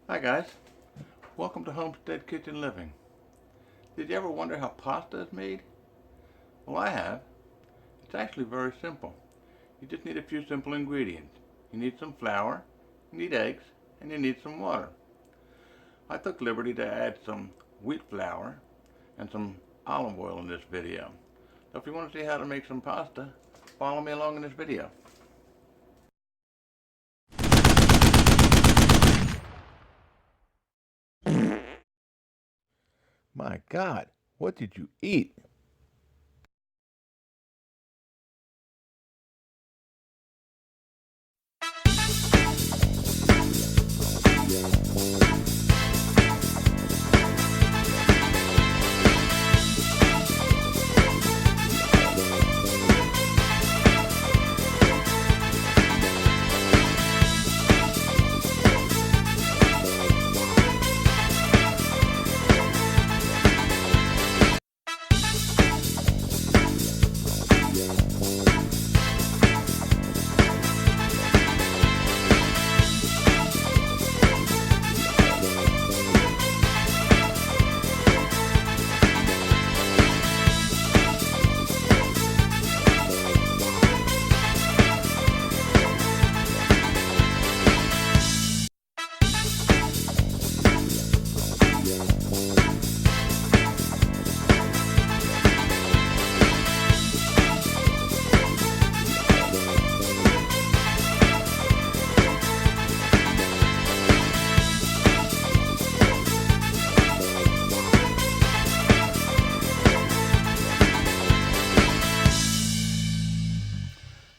Hi guys, welcome to Homestead Kitchen Living. Did you ever wonder how pasta is made? Well, I have. It's actually very simple. You just need a few simple ingredients. You need some flour, you need eggs, and you need some water. I took liberty to add some wheat flour and some olive oil in this video. So if you want to see how to make some pasta, follow me along in this video. My God, what did you eat?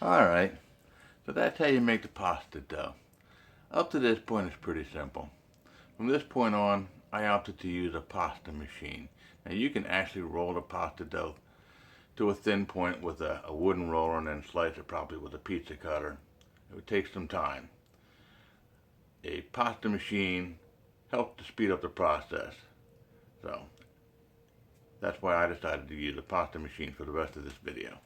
Alright, so that's how you make the pasta dough. Up to this point it's pretty simple. From this point on, I opted to use a pasta machine. Now you can actually roll the pasta dough to a thin point with a wooden roller and then slice it probably with a pizza cutter. It would take some time. A pasta machine helps to speed up the process. So that's why I decided to use a pasta machine for the rest of this video.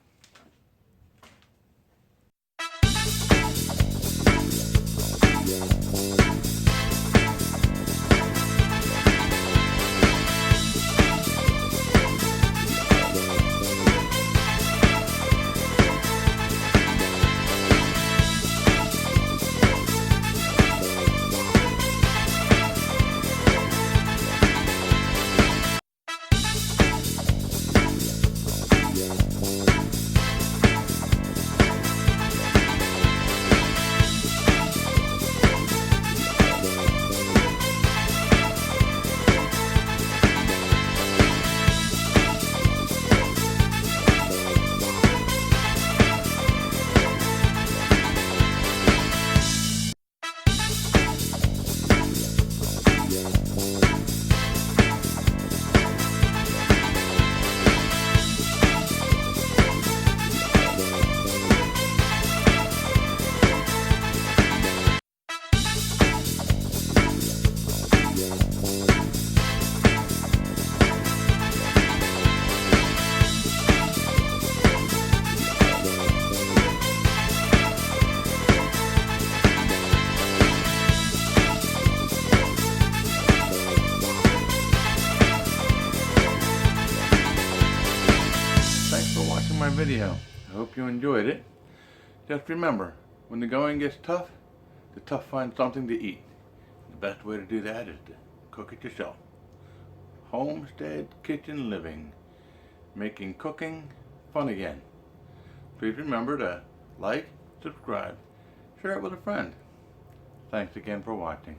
My video. I hope you enjoyed it. Just remember, when the going gets tough, the tough find something to eat. The best way to do that is to cook it yourself. Homestead Kitchen Living, making cooking fun again. Please remember to like, subscribe, share it with a friend. Thanks again for watching.